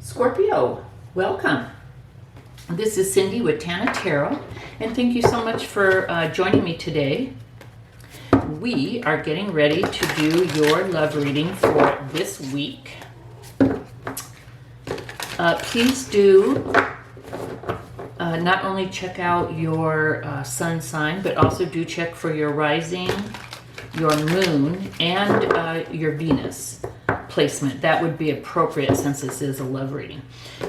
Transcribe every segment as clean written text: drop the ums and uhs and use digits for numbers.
Scorpio, welcome. This is Cindy with Tana Tarot, and thank you so much for joining me today. We are getting ready to do your love reading for this week. Please do not only check out your sun sign, but also do check for your rising, your moon, and your Venus placement. That would be appropriate since this is a love reading.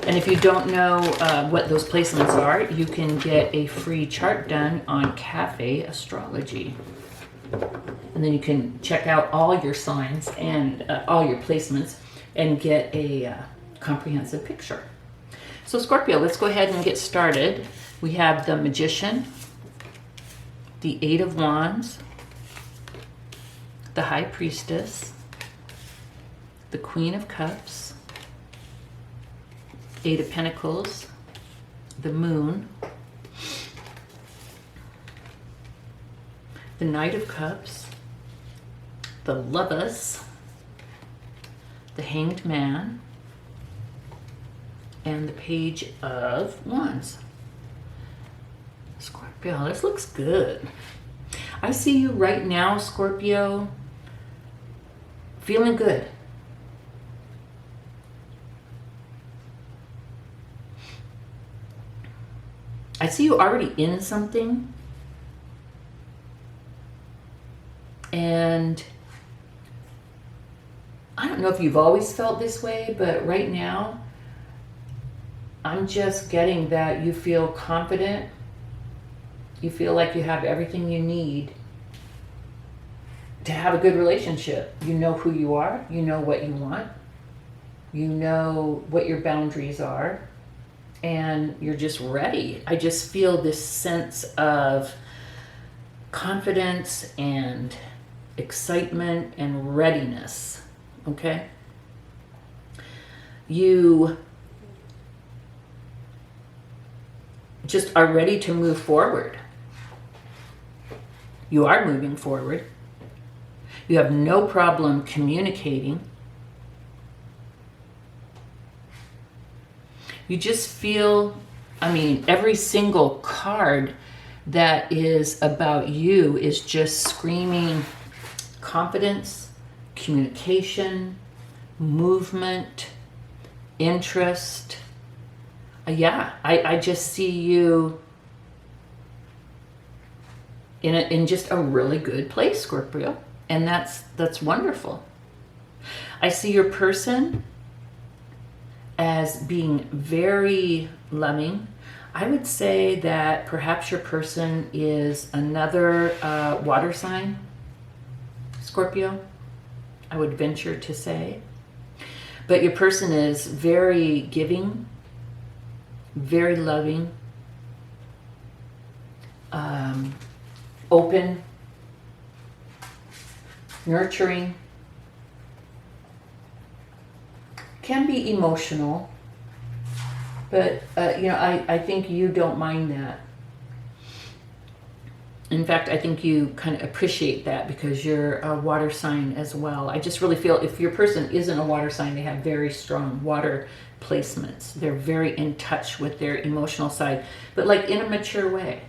And if you don't know what those placements are, you can get a free chart done on Cafe Astrology. And then you can check out all your signs and all your placements and get a comprehensive picture. So Scorpio, let's go ahead and get started. We have the Magician, the Eight of Wands, the High Priestess, the Queen of Cups, Eight of Pentacles, the Moon, the Knight of Cups, the Lovers, the Hanged Man, and the Page of Wands. Scorpio, this looks good. I see you right now, Scorpio, feeling good. I see you already in something, and I don't know if you've always felt this way, but right now I'm just getting that you feel confident. You feel like you have everything you need to have a good relationship. You know who you are, you know what you want, you know what your boundaries are, and you're just ready. I just feel this sense of confidence and excitement and readiness, okay? You just are ready to move forward. You are moving forward. You have no problem communicating. You just feel, I mean, every single card that is about you is just screaming confidence, communication, movement, interest. Yeah, I just see you in just a really good place, Scorpio, and that's wonderful. I see your person as being very loving. I would say that perhaps your person is another water sign, Scorpio, I would venture to say. But your person is very giving, very loving, open, nurturing, can be emotional, but I think you don't mind that. In fact, I think you kind of appreciate that because you're a water sign as well. I just really feel if your person isn't a water sign, they have very strong water placements. They're very in touch with their emotional side, but like in a mature way.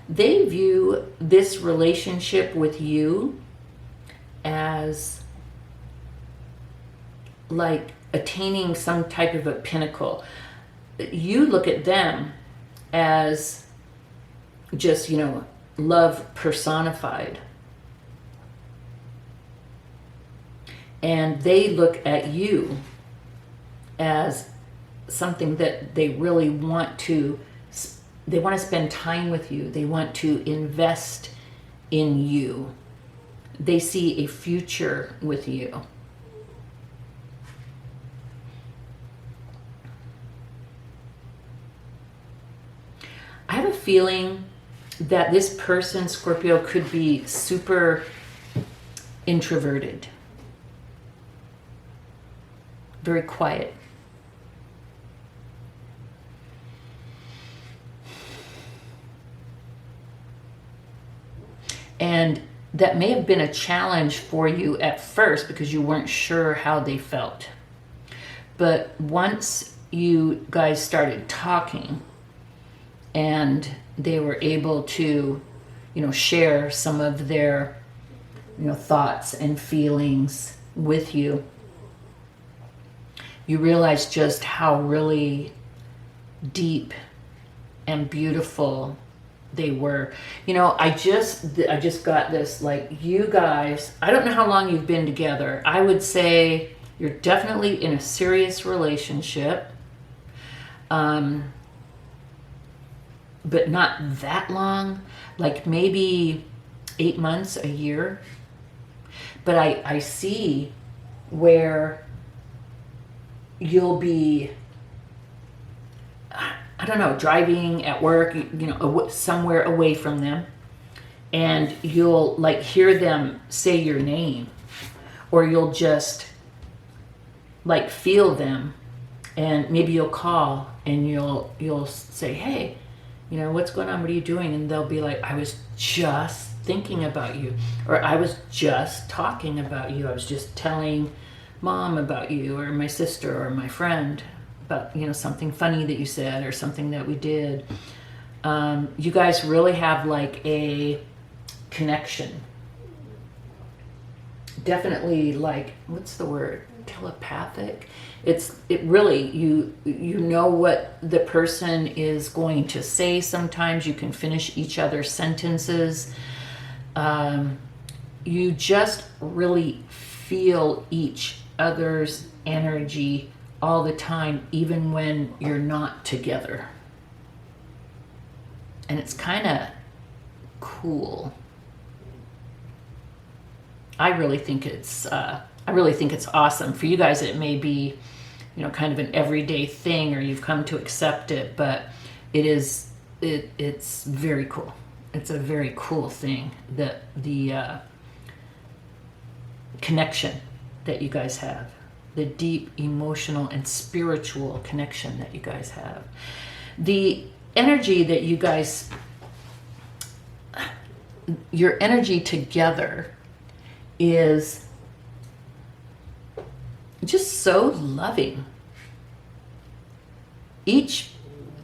They view this relationship with you as like attaining some type of a pinnacle. You look at them as just, love personified. And they look at you as something that they really want to spend time with you. They want to invest in you. They see a future with you. I have a feeling that this person, Scorpio, could be super introverted, very quiet. And that may have been a challenge for you at first because you weren't sure how they felt. But once you guys started talking and they were able to, share some of their, thoughts and feelings with you, you realize just how really deep and beautiful they were. I just got this, like, you guys, I don't know how long you've been together. I would say you're definitely in a serious relationship. But not that long, like maybe 8 months, a year. But I see where you'll be, I don't know, driving at work, somewhere away from them, and you'll like hear them say your name, or you'll just like feel them, and maybe you'll call and you'll say, hey, what's going on? What are you doing? And they'll be like, I was just thinking about you, or I was just talking about you. I was just telling Mom about you, or my sister, or my friend about, something funny that you said, or something that we did. You guys really have like a connection. Definitely, like, what's the word? Telepathic. It really, you know what the person is going to say. Sometimes you can finish each other's sentences. You just really feel each other's energy all the time, even when you're not together. And it's kind of cool. I really think it's awesome. For you guys, it may be, kind of an everyday thing, or you've come to accept it, but it's very cool. It's a very cool thing, that the connection that you guys have, the deep emotional and spiritual connection that you guys have, the energy that you guys, your energy together is just so loving. Each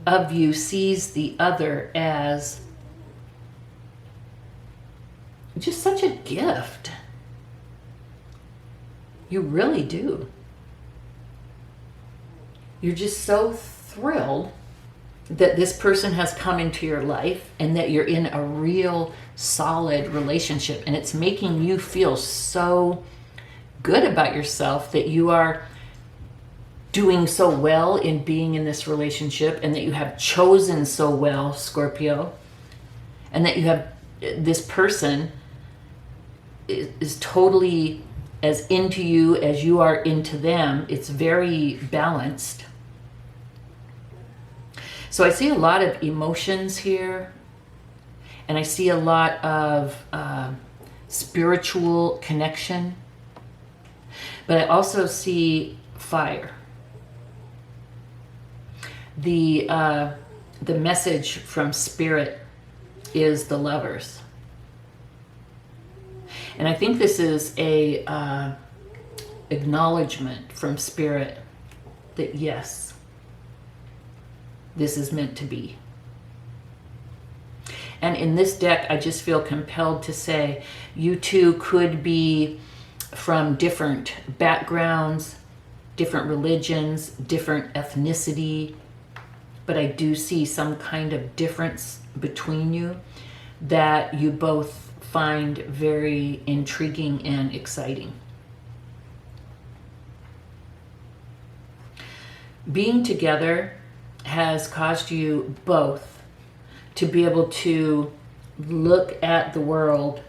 of you sees the other as just such a gift. You really do. You're just so thrilled that this person has come into your life, and that you're in a real solid relationship, and it's making you feel so good about yourself, that you are doing so well in being in this relationship, and that you have chosen so well, Scorpio, and that you have this person is totally as into you as you are into them. It's very balanced. So I see a lot of emotions here, and I see a lot of spiritual connection, but I also see fire. The message from Spirit is the Lovers. And I think this is a acknowledgement from Spirit that yes, this is meant to be. And in this deck, I just feel compelled to say, you two could be from different backgrounds, different religions, different ethnicity, but I do see some kind of difference between you that you both find very intriguing and exciting. Being together has caused you both to be able to look at the world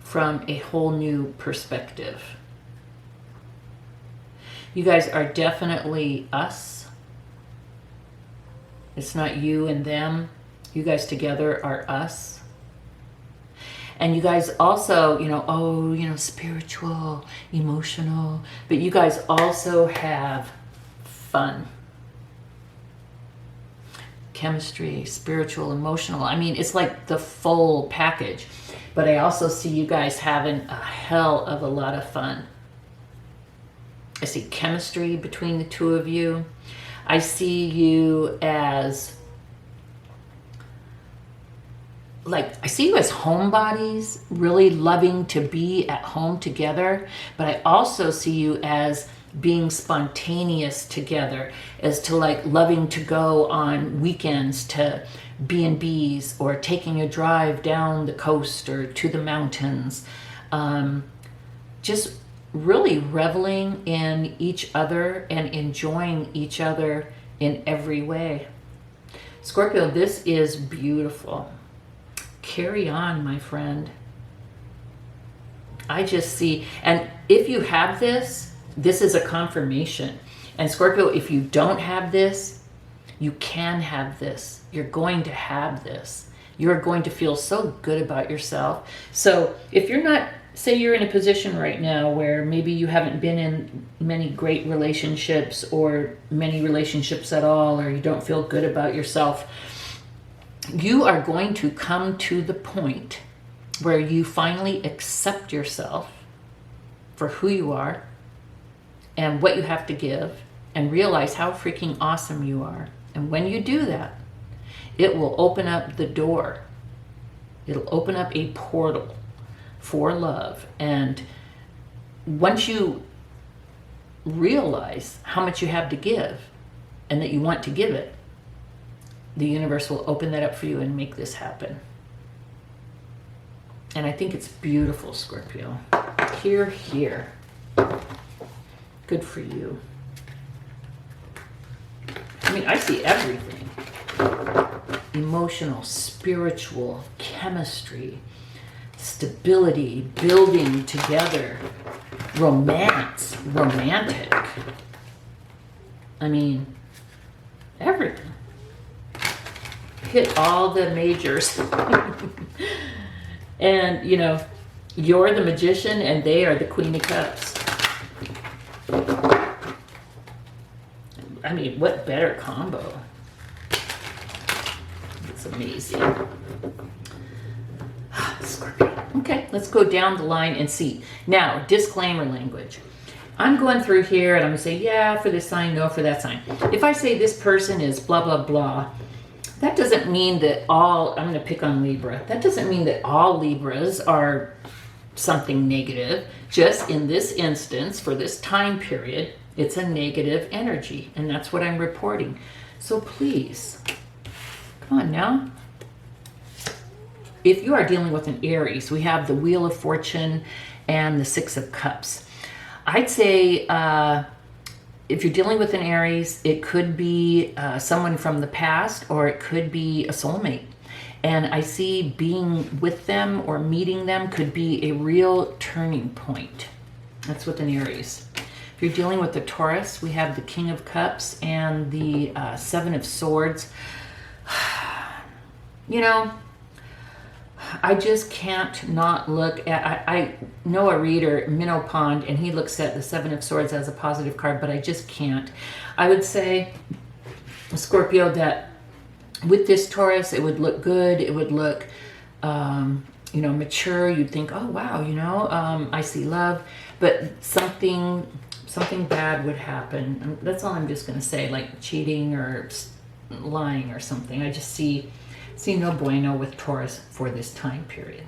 from a whole new perspective. You guys are definitely us. It's not you and them. You guys together are us. And you guys also, spiritual, emotional, but you guys also have fun. Chemistry, spiritual, emotional. I mean, it's like the full package. But I also see you guys having a hell of a lot of fun. I see chemistry between the two of you. I see you as I see you as homebodies, really loving to be at home together, but I also see you as being spontaneous together, as to loving to go on weekends to B&Bs or taking a drive down the coast or to the mountains. Just really reveling in each other and enjoying each other in every way. Scorpio, this is beautiful. Carry on, my friend. I just see, and if you have this, this is a confirmation. And Scorpio, if you don't have this, you can have this. You're going to have this. You're going to feel so good about yourself. So if you're not, say you're in a position right now where maybe you haven't been in many great relationships or many relationships at all, or you don't feel good about yourself, you are going to come to the point where you finally accept yourself for who you are and what you have to give, and realize how freaking awesome you are. And when you do that, it will open up the door. It'll open up a portal for love. And once you realize how much you have to give and that you want to give it, the universe will open that up for you and make this happen. And I think it's beautiful, Scorpio. Hear, hear. Good for you. I mean, I see everything. Emotional, spiritual, chemistry, stability, building together, romance, romantic. I mean, everything. Hit all the majors. And, you know, you're the Magician and they are the Queen of Cups. I mean, what better combo? It's amazing. Scorpio. Okay, let's go down the line and see. Now, disclaimer language. I'm going through here and I'm going to say, yeah, for this sign, no, for that sign. If I say this person is blah, blah, blah, that doesn't mean that all, I'm going to pick on Libra. That doesn't mean that all Libras are something negative. Just in this instance, for this time period, it's a negative energy. And that's what I'm reporting. So please, come on now. If you are dealing with an Aries, we have the Wheel of Fortune and the Six of Cups. I'd say if you're dealing with an Aries, it could be someone from the past, or it could be a soulmate. And I see being with them or meeting them could be a real turning point. That's with an Aries. If you're dealing with the Taurus, we have the King of Cups and the Seven of Swords. You know, I just can't not look at, I know a reader, Minnow Pond, and he looks at the Seven of Swords as a positive card, but I just can't. I would say, Scorpio, that with this Taurus, it would look good. It would look, you know, mature. You'd think, oh, wow, you know, I see love, but something bad would happen. That's all I'm just going to say, like cheating or lying or something. I just see no bueno with Taurus for this time period.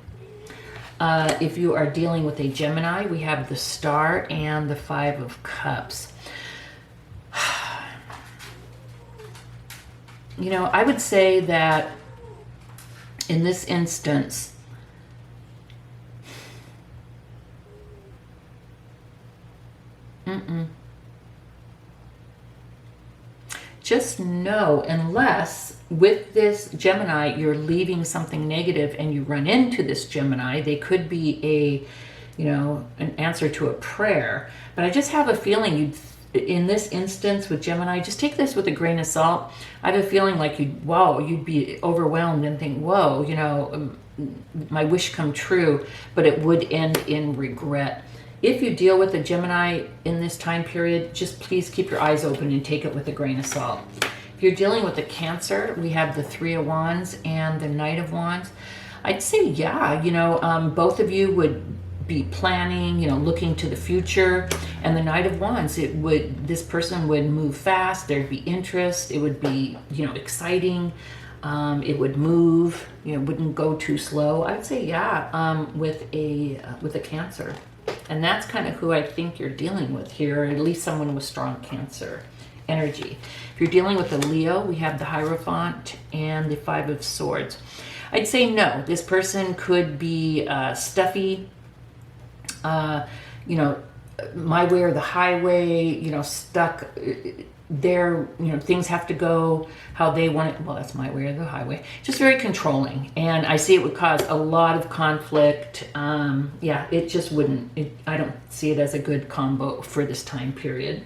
If you are dealing with a Gemini, we have the Star and the Five of Cups. You know, I would say that in this instance, just know, unless with this Gemini you're leaving something negative and you run into this Gemini, they could be a, you know, an answer to a prayer. But I just have a feeling you'd, in this instance with Gemini, just take this with a grain of salt. I have a feeling like you'd be overwhelmed and think, whoa, you know, my wish come true, but it would end in regret. If you deal with a Gemini in this time period, just please keep your eyes open and take it with a grain of salt. If you're dealing with a Cancer, we have the Three of Wands and the Knight of Wands. I'd say, yeah, you know, both of you would be planning, you know, looking to the future. And the Knight of Wands, this person would move fast. There'd be interest. It would be, you know, exciting. It would move, you know, wouldn't go too slow. I'd say, yeah, with a Cancer. And that's kind of who I think you're dealing with here, or at least someone with strong Cancer energy. If you're dealing with a Leo, we have the Hierophant and the Five of Swords. I'd say no. This person could be stuffy, you know, my way or the highway, you know, stuck there, you know, things have to go how they want it. Well, that's my way or the highway. Just very controlling. And I see it would cause a lot of conflict. Yeah, it just wouldn't, I don't see it as a good combo for this time period.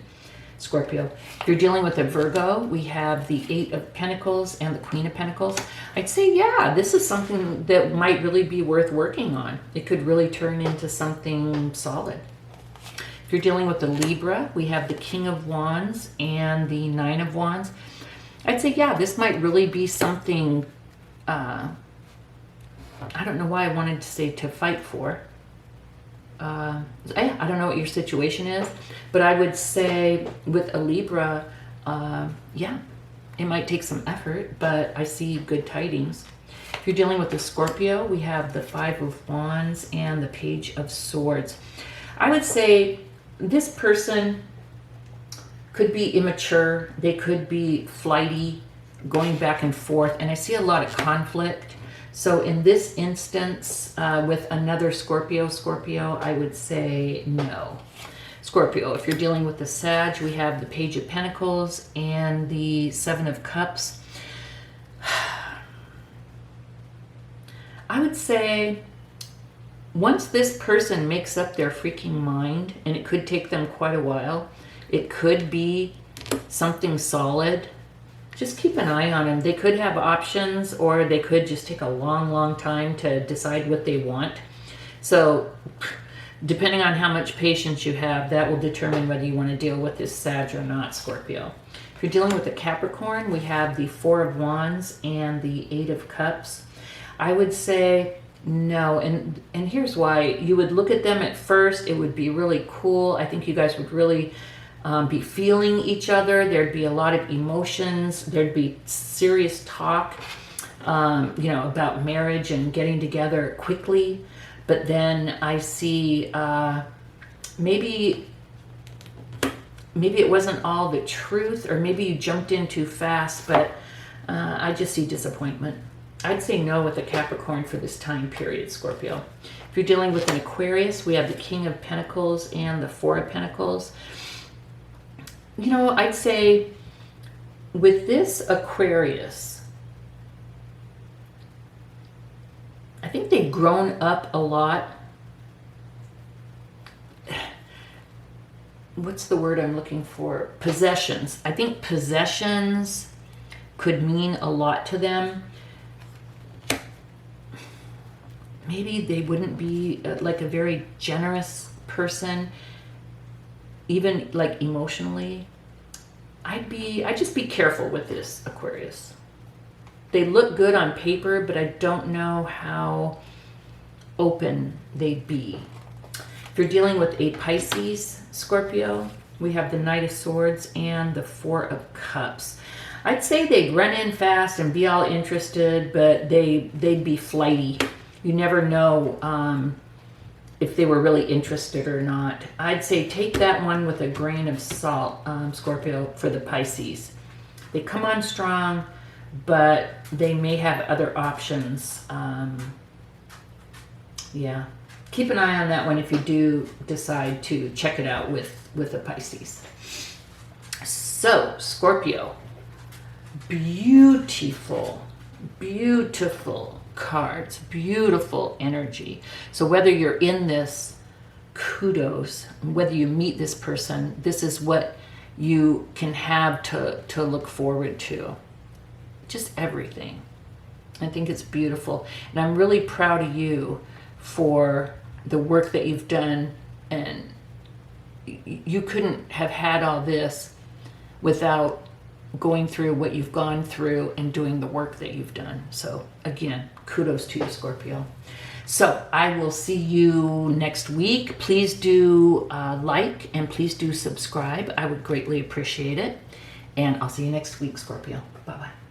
Scorpio. If you're dealing with a Virgo, we have the Eight of Pentacles and the Queen of Pentacles. I'd say, yeah, this is something that might really be worth working on. It could really turn into something solid. If you're dealing with the Libra, we have the King of Wands and the Nine of Wands. I'd say, yeah, this might really be something, I don't know why I wanted to say to fight for. I don't know what your situation is, but I would say with a Libra, yeah, it might take some effort, but I see good tidings. If you're dealing with the Scorpio, we have the Five of Wands and the Page of Swords. I would say this person could be immature. They could be flighty, going back and forth, and I see a lot of conflict. So in this instance, with another Scorpio, I would say no. Scorpio, if you're dealing with the Sag, we have the Page of Pentacles and the Seven of Cups. I would say once this person makes up their freaking mind, and it could take them quite a while, it could be something solid. Just keep an eye on them. They could have options, or they could just take a long, long time to decide what they want. So depending on how much patience you have, that will determine whether you want to deal with this Sag or not, Scorpio. If you're dealing with a Capricorn, we have the Four of Wands and the Eight of Cups. I would say no, and here's why. You would look at them at first, it would be really cool. I think you guys would really be feeling each other. There'd be a lot of emotions. There'd be serious talk, you know, about marriage and getting together quickly. But then I see maybe it wasn't all the truth, or maybe you jumped in too fast, but I just see disappointment. I'd say no with a Capricorn for this time period, Scorpio. If you're dealing with an Aquarius, we have the King of Pentacles and the Four of Pentacles. You know, I'd say with this Aquarius, I think they've grown up a lot. What's the word I'm looking for? Possessions. I think possessions could mean a lot to them. Maybe they wouldn't be like a very generous person, even like emotionally. I'd just be careful with this Aquarius. They look good on paper, but I don't know how open they'd be. If you're dealing with a Pisces, Scorpio, we have the Knight of Swords and the Four of Cups. I'd say they'd run in fast and be all interested, but they'd be flighty. You never know if they were really interested or not. I'd say take that one with a grain of salt, Scorpio, for the Pisces. They come on strong, but they may have other options. Yeah, keep an eye on that one if you do decide to check it out with the Pisces. So, Scorpio, beautiful, beautiful cards, beautiful energy. So whether you're in this, kudos. Whether you meet this person, this is what you can have to look forward to. Just everything. I think it's beautiful. And I'm really proud of you for the work that you've done. And you couldn't have had all this without going through what you've gone through and doing the work that you've done. So again, kudos to you, Scorpio. So I will see you next week. Please do like and please do subscribe. I would greatly appreciate it. And I'll see you next week, Scorpio. Bye-bye.